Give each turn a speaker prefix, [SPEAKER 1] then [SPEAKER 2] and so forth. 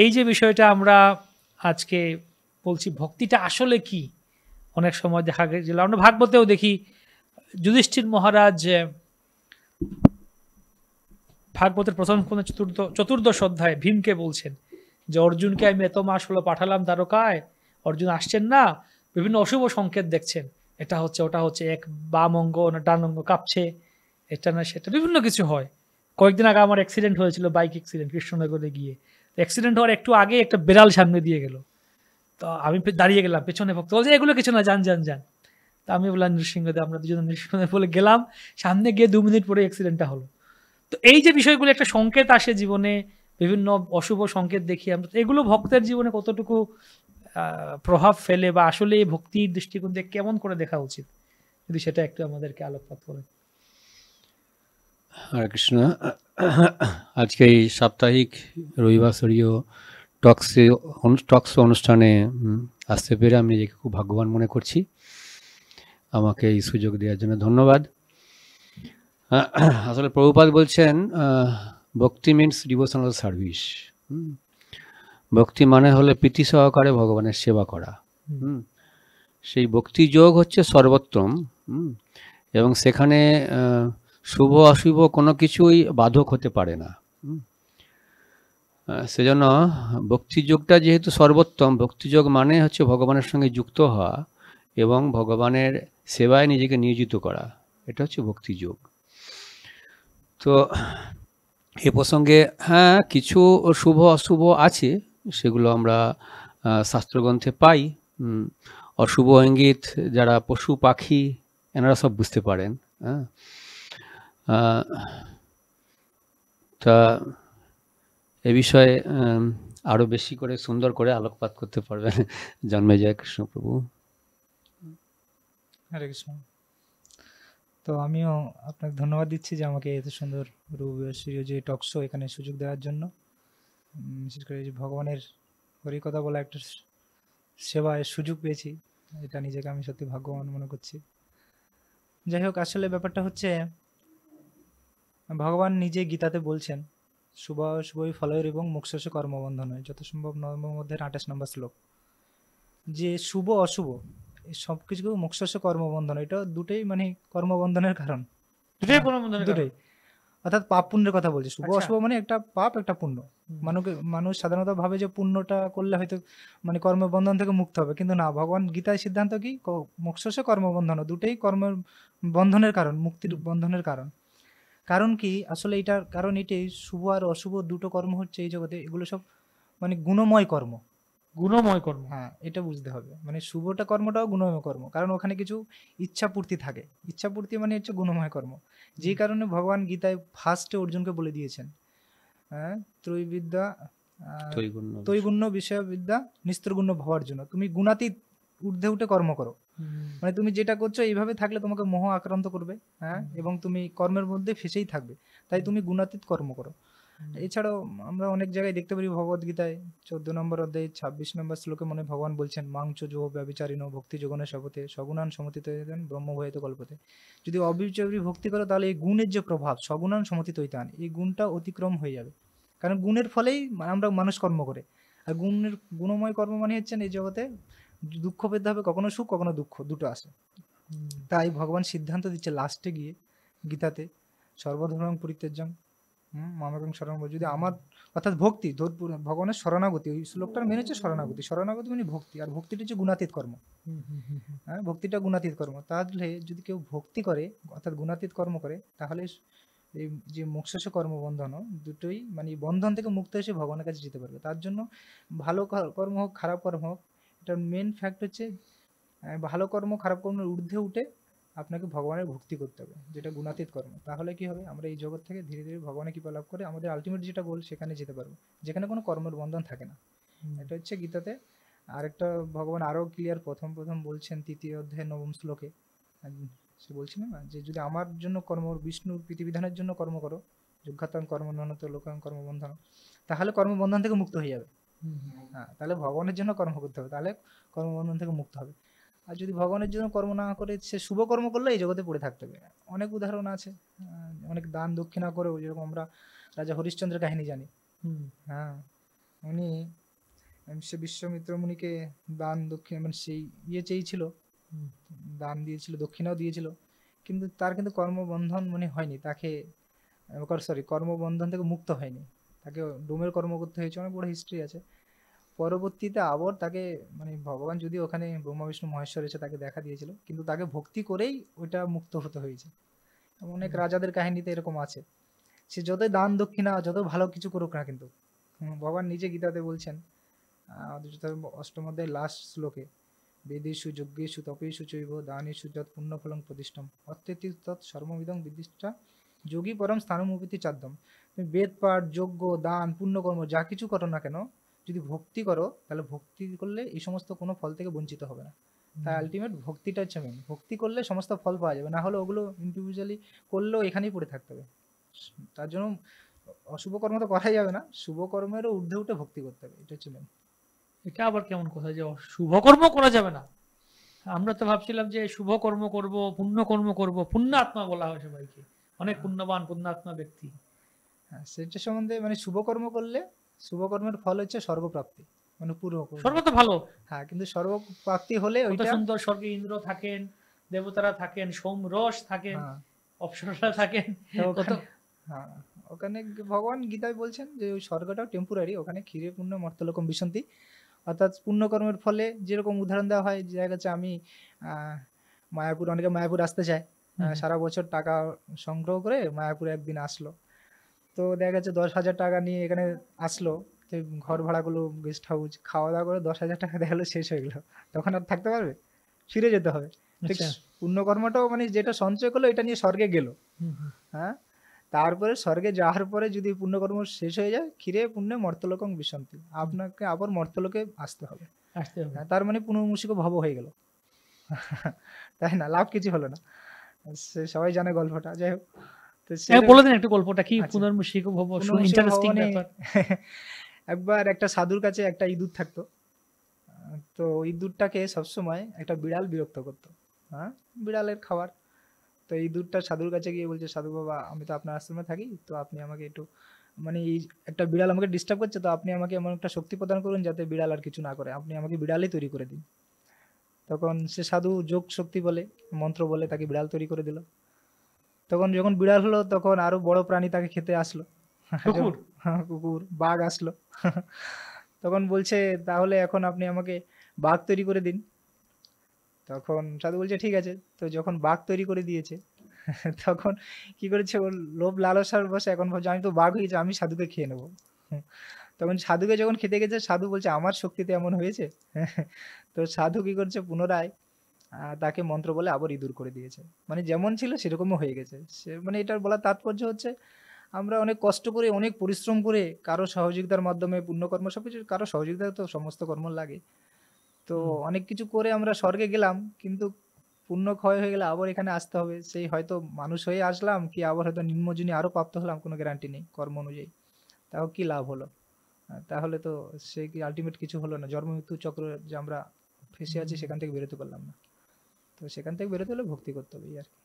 [SPEAKER 1] এই যে বিষয়টা আমরা আজকে বলছি, ভক্তিটা আসলে কি? অনেক সময় দেখা গেছিল, আমরা ভাগবতেও দেখি যুধিষ্ঠির মহারাজ ভাগবতের প্রথম কোন চতুর্দশ অধ্যায় ভীমকে বলছেন যে অর্জুনকে আমি এত মাস হলো পাঠালাম দ্বারকায়, অর্জুন আসছেন না, বিভিন্ন অশুভ সংকেত দেখছেন, এটা হচ্ছে ওটা হচ্ছে, এক বাম অঙ্গ না ডান অঙ্গ কাঁপছে, এটা না সেটা বিভিন্ন কিছু হয়। কয়েকদিন আগে আমার অ্যাক্সিডেন্ট হয়েছিল, বাইক অ্যাক্সিডেন্ট কৃষ্ণনগরে গিয়ে। অ্যাক্সিডেন্ট হওয়ার একটু আগে একটা বিড়াল সামনে দিয়ে গেল, তো আমি দাঁড়িয়ে গেলাম, পেছনে ভক্ত বলছে এগুলো কিছু না, যান যান যান। তা আমি বললাম নৃসিংহদেব, আমরা দুজন নৃসিংহদেব বলে গেলাম, সামনে গিয়ে 2 মিনিট পরে অ্যাক্সিডেন্টটা হলো। তো এই যে বিষয়গুলো একটা সংকেত আসে জীবনে, বিভিন্ন অশুভ সংকেত দেখি আমরা, এগুলো ভক্তের জীবনে কতটুকু প্রভাব ফেলে, বা আসলে এই ভক্তির দৃষ্টিকোণ থেকে কেমন করে দেখা উচিত, যদি সেটা একটু আমাদেরকে আলোকপাত করেন।
[SPEAKER 2] হরে কৃষ্ণ। আজকে এই সাপ্তাহিক রবিবাসরীয় টক্স অনুষ্ঠানে আসতে পেরে আমি নিজেকে খুব ভাগ্যবান মনে করছি। আমাকে এই সুযোগ দেওয়ার জন্য ধন্যবাদ। আসলে প্রভুপাদ বলছেন ভক্তি মিনস ডিভোশনাল সার্ভিস। ভক্তি মানে হলে প্রীতি সহকারে ভগবানের সেবা করা। সেই ভক্তি যোগ হচ্ছে সর্বোত্তম, এবং সেখানে শুভ অশুভ কোনো কিছুই বাধক হতে পারে না। সেজন্য ভক্তিযোগটা যেহেতু সর্বোত্তম, ভক্তিযোগ মানে হচ্ছে ভগবানের সঙ্গে যুক্ত হওয়া এবং ভগবানের সেবায় নিজেকে নিয়োজিত করা, এটা হচ্ছে ভক্তিযোগ। তো এ প্রসঙ্গে হ্যাঁ, কিছু শুভ অশুভ আছে, সেগুলো আমরা শাস্ত্রগ্রন্থে পাই। অশুভ ইঙ্গিত যারা পশু পাখি এনারা সব বুঝতে পারেন। তা এ বিষয়ে আরো বেশি করে সুন্দর করে আলোকপাত করতে পারবেন জন্মেজয় কৃষ্ণপ্রভু।
[SPEAKER 3] হরে কৃষ্ণ। তো আমিও আপনাকে ধন্যবাদ দিচ্ছি যে আমাকে এত সুন্দর রবিবাসরীয় যে টক শো এখানে সুযোগ দেওয়ার জন্য। বিশেষ করে যে ভগবানের হরিকথা বলা একটা সেবায় সুযোগ পেয়েছি, এটা নিজেকে আমি সত্যি ভাগ্যবান মনে করছি। যাই হোক, আসলে ব্যাপারটা হচ্ছে ভগবান নিজে গীতাতে বলছেন শুভ শুভই ফলয়ের এবং মোক্ষসে কর্মবন্ধন হয়, যত সম্ভব নবম মধ্যে 28 নম্বর শ্লোক, যে শুভ অশুভ এই সব কিছু মোক্ষসে কর্মবন্ধন, এটা দুটোই মানে কর্মবন্ধনের কারণ, দুটোই। অর্থাৎ পাপ পুণ্যের কথা বলছে। শুভ অশুভ মানে একটা পাপ একটা পুণ্য। মানুষ সাধারণত ভাবে যে পুণ্যটা করলে হয়তো মানে কর্মবন্ধন থেকে মুক্ত হবে, কিন্তু না, ভগবান গীতায় সিদ্ধান্ত কি, মোক্ষসে কর্মবন্ধন, দুটোই কর্মের বন্ধনের কারণ, মুক্তির বন্ধনের কারণ। কারণ কি, আসলে এটার কারণ এটাই, শুভ আর অশুভ দুটো কর্ম হচ্ছে এই জগতে, এগুলো সব মানে গুণময় কর্ম।
[SPEAKER 1] গুণময় কর্ম,
[SPEAKER 3] হ্যাঁ, এটা বুঝতে হবে। মানে শুভটা কর্মটাও গুণময় কর্ম, কারণ ওখানে কিছু ইচ্ছা পূর্তি থাকে। ইচ্ছা পূর্তি মানে হচ্ছে গুণময় কর্ম, যে কারণে ভগবান গীতায় ফার্স্টে অর্জুনকে বলে দিয়েছেন, হ্যাঁ, ত্রৈবিদ্যা তৈগুণ্য বিষয়বিদ্যা নিস্ত্রগুণ্য ভবার জন্য তুমি গুণাতীত ঊর্ধ্বে উঠে কর্ম করো। মানে তুমি যেটা করছো এইভাবে থাকলে তোমাকে মোহ আক্রান্ত করবে, হ্যাঁ, এবং তুমি কর্মের মধ্যে ফেসেই থাকবে, তাই তুমি গুণাতীত কর্ম করো। এছাড়াও আমরা অনেক জায়গায় দেখতে পারি ভগবদ্গীতায় 14 নম্বর অধ্যায় 26 নম্বর শ্লোকে মনে ভগবান বলছেন মাংচ জো ব্যবিচারিণ ভক্তি যোগনে শপথে সগুণান সমতিত ব্রহ্মভূত কল্পতে। যদি অবিচারী ভক্তি করো তাহলে এই গুণের যে প্রভাব সগুণান সমতিত হইতান, এই গুণটা অতিক্রম হয়ে যাবে, কারণ গুণের ফলেই আমরা মানুষ কর্ম করে। আর গুণময় কর্ম মানে হচ্ছেন এই জগতে দুঃখ পেতে হবে, কখনো সুখ কখনো দুঃখ দুটো আসে। তাই ভগবান সিদ্ধান্ত দিচ্ছে লাস্টে গিয়ে গীতাতে সর্বধর্ম পরিত্যাজ্যং মামেকং শরণং, যদি আমার অর্থাৎ ভক্তি ভগবানের শরণাগতি, ওই শ্লোকটার মেনে হচ্ছে শরণাগতি। শরণাগতি মানে ভক্তি, আর ভক্তিটা হচ্ছে গুণাতীত কর্ম। হ্যাঁ, ভক্তিটা গুণাতীত কর্ম। তাহলে যদি কেউ ভক্তি করে অর্থাৎ গুণাতীত কর্ম করে, তাহলে এই যে মোক্ষসে কর্মবন্ধন দুটোই মানে বন্ধন থেকে মুক্ত এসে ভগবানের কাছে যেতে পারবে। তার জন্য ভালো কর্ম হোক খারাপ কর্ম হোক, এটার মেন ফ্যাক্ট হচ্ছে ভালো কর্ম খারাপ কর্মের ঊর্ধ্বে উঠে আপনাকে ভগবানের ভক্তি করতে হবে, যেটা গুণাতীত কর্ম। তাহলে কি হবে, আমরা এই জগৎ থেকে ধীরে ধীরে ভগবানের কৃপা লাভ করে আমাদের আলটিমেট যেটা গোল সেখানে যেতে পারবো, যেখানে কোনো কর্মের বন্ধন থাকে না। এটা হচ্ছে গীতাতে আরেকটা ভগবান আরো ক্লিয়ার প্রথম বলছেন 3য় অধ্যায় 9ম শ্লোকে, সে বলছিল না যে যদি আমার জন্য কর্ম, বিষ্ণুর প্রীতিবিধানের জন্য কর্ম করো, যোগ্যতাং কর্মনত লোকাং কর্মবন্ধন, তাহলে কর্মবন্ধন থেকে মুক্ত হয়ে যাবে। হ্যাঁ, তাহলে ভগবানের জন্য কর্ম করতে হবে, তাহলে কর্মবন্ধন থেকে মুক্ত হবে। আর যদি ভগবানের জন্য কর্ম না করে সে শুভ কর্ম করলে এই জগতে পড়ে থাকতে হবে। অনেক উদাহরণ আছে, অনেক দান দক্ষিণা করেও, যেরকম আমরা রাজা হরিশ্চন্দ্রের কাহিনী জানি। হ্যাঁ, উনি সে বিশ্বামিত্র মুনিকে দান দক্ষিণ মানে সেই চেয়েছিল,
[SPEAKER 1] হুম।
[SPEAKER 3] দান দিয়েছিল, দক্ষিণাও দিয়েছিল, কিন্তু তার কিন্তু কর্মবন্ধন মানে হয়নি, তাকে কর্মবন্ধন থেকে মুক্ত হয়নি, তাকে ডোমের কর্ম করতে হয়েছে, অনেক বড় হিস্ট্রি আছে। পরবর্তীতে আবার তাকে মানে ভগবান যদি ওখানে ব্রহ্মা বিষ্ণু মহেশ্বর এসে তাকে দেখা দিয়েছিল, কিন্তু তাকে ভক্তি করেই ওইটা মুক্ত হতে হয়েছে। অনেক রাজাদের কাহিনীতে এরকম আছে, সে যতই দান দক্ষিণা যত ভালো কিছু করুক না, কিন্তু ভগবান নিজে গীতাতে বলছেন অষ্টম অধ্যায় লাস্ট শ্লোকে, বেদেষু যজ্ঞেষু তপেষু চৈব দানেষু যৎ পুণ্যফলং প্রতিষ্ঠম অত্যেতি তৎ সর্বমিদং বিদিষ্টা যোগী পরম স্থানমুপীতি চাদ্যম। তুমি বেদ পাঠ, যজ্ঞ, দান, পুণ্যকর্ম যা কিছু করো না কেন, যদি ভক্তি করো তাহলে ভক্তি করলে এই সমস্ত কোনো ফল থেকে বঞ্চিত হবে না। তাই আলটিমেট ভক্তিটা হচ্ছে মেন, ভক্তি করলে সমস্ত ফল পাওয়া যাবে, না হলে ওগুলো ইন্ডিভিজুয়ালি করলেও এখানেই পড়ে থাকতে হবে। তার জন্য অশুভ কর্ম তো করাই যাবে না, শুভ কর্মেরও ঊর্ধ্বে উঠে ভক্তি করতে হবে, এটা হচ্ছে মেন।
[SPEAKER 1] এটা আবার কেমন কথা যে শুভকর্ম করা যাবে না? আমরা তো ভাবছিলাম যে শুভ কর্ম করব, পুণ্য কর্ম করব, পুণ্যাত্মা বলা হয় সবাইকে, অনেক পুণ্যবান পুণ্যাত্মা ব্যক্তি।
[SPEAKER 3] হ্যাঁ, সেটা সম্বন্ধে মানে শুভকর্ম করলে শুভকর্মের ফল হচ্ছে স্বর্গপ্রাপ্তি, মানে পূর্ব
[SPEAKER 1] স্বর্গ তো ভালো,
[SPEAKER 3] হ্যাঁ, কিন্তু স্বর্গপ্রাপ্তি হলে
[SPEAKER 1] কত
[SPEAKER 3] ওইটা
[SPEAKER 1] সুন্দর, স্বর্গে ইন্দ্র থাকেন, দেবতারা থাকেন, সোমরস থাকেন,
[SPEAKER 3] হ্যাঁ,
[SPEAKER 1] অপ্সরারা থাকেন,
[SPEAKER 3] তো
[SPEAKER 1] কত
[SPEAKER 3] হ্যাঁ, ওখানে ভগবান গীতায় বলছেন যে ওই স্বর্গটাও টেম্পোরারি, ওখানে ক্ষীরে পুণ্য মর্তলোকম বিশন্তি, অর্থাৎ পুণ্যকর্মের ফলে যেরকম উদাহরণ দেওয়া হয়, যে দেখা যাচ্ছে আমি মায়াপুর, অনেকে মায়াপুর আসতে চায়, সারা বছর টাকা সংগ্রহ করে মায়াপুরে একদিন আসলো, তো দেখা যাচ্ছে 10,000 টাকা নিয়ে এখানে আসলো, তো ঘর ভাড়াগুলো, গেস্ট হাউস, খাওয়া দাওয়া করে 10,000 টাকা দেখা গেলো শেষ হয়ে গেলো, তখন আর থাকতে পারবে? ফিরে যেতে হবে। ঠিক
[SPEAKER 1] আচ্ছা।
[SPEAKER 3] পুণ্যকর্মটাও মানে যেটা সঞ্চয় করলো এটা নিয়ে স্বর্গে গেল, হ্যাঁ, তারপরে স্বর্গে যাওয়ার পরে যদি পুণ্যকর্ম শেষ হয়ে যায়, ক্ষীরে পুণ্যে মর্তলোকং বিশন্তি, আপনাকে আবার মর্তলোকে আসতে হবে।
[SPEAKER 1] আসতে হবে।
[SPEAKER 3] হ্যাঁ, তার মানে পুনর্মূষিক ভব হয়ে গেল, তাই না? লাভ কিছু হলো না, সে সবাই জানে গল্পটা, যাই হোক। তো
[SPEAKER 1] বলে দিন একটু গল্পটা কি,
[SPEAKER 3] আচ্ছা,
[SPEAKER 1] পুনর্মূষিক ভব,
[SPEAKER 3] পুনর্মূষিক
[SPEAKER 1] ইন্টারেস্টিং
[SPEAKER 3] ভবনে
[SPEAKER 1] ব্যাপার।
[SPEAKER 3] একবার একটা সাধুর কাছে একটা ইঁদুর থাকতো, তো ইঁদুরটাকে সবসময় একটা বিড়াল বিরক্ত করতো, হ্যাঁ, বিড়ালের খাবার। তো এই ইঁদুরটা সাধুর কাছে গিয়ে বলছে, সাধু বাবা, আমি তো আপনার আশ্রমে থাকি, তো আপনি আমাকে একটু মানে এই একটা বিড়াল আমাকে ডিস্টার্ব করছে, তো আপনি আমাকে এমন একটা শক্তি প্রদান করুন যাতে বিড়াল আর কিছু না করে, আপনি আমাকে বিড়ালই তৈরি করে দিন। তখন সে সাধু যোগ শক্তি বলে, মন্ত্র বলে তাকে বিড়াল তৈরি করে দিল। তখন যখন বিড়াল হলো, তখন আরো বড় প্রাণী তাকে খেতে আসলো,
[SPEAKER 1] কুকুর?
[SPEAKER 3] হ্যাঁ, কুকুর, বাঘ আসলো। তখন বলছে, তাহলে এখন আপনি আমাকে বাঘ তৈরি করে দিন। তখন সাধু বলছে ঠিক আছে। তো যখন বাঘ তৈরি করে দিয়েছে, তখন কি করেছে, ওর লোভ লালসার বশে এখন ভাবছে আমি তো বাঘ হয়েছে, আমি সাধুকে খেয়ে নেবো। তখন সাধুকে যখন খেতে গেছে, সাধু বলছে আমার শক্তিতে এমন হয়েছে। তো সাধু কি করছে, পুনরায় তাকে মন্ত্র বলে আবার ইঁদুর করে দিয়েছে, মানে যেমন ছিল সেরকমও হয়ে গেছে সে। মানে এটার বলার তাৎপর্য হচ্ছে, আমরা অনেক কষ্ট করে, অনেক পরিশ্রম করে, কারো সহযোগিতার মাধ্যমে, পুণ্যকর্ম সবকিছু কারো সহযোগিতা তো সমস্ত কর্ম লাগে, তো অনেক কিছু করে আমরা স্বর্গে গেলাম, কিন্তু পুণ্য ক্ষয় হয়ে গেলে আবার এখানে আসতে হবে, সেই হয়তো মানুষ হয়ে আসলাম, কি আবার হয়তো নিম্নজনী আরো প্রাপ্ত হলাম, কোনো গ্যারান্টি নেই কর্ম অনুযায়ী, তাও কি লাভ হলো? তাহলে তো সে কি আলটিমেট কিছু হলো না, জন্ম মৃত্যু চক্র যে আমরা ফেসে আছি সেখান থেকে বেরোতে পারলাম না। তো সেখান থেকে বেরোতে হলে ভক্তি করতে হবে, এই আর কি।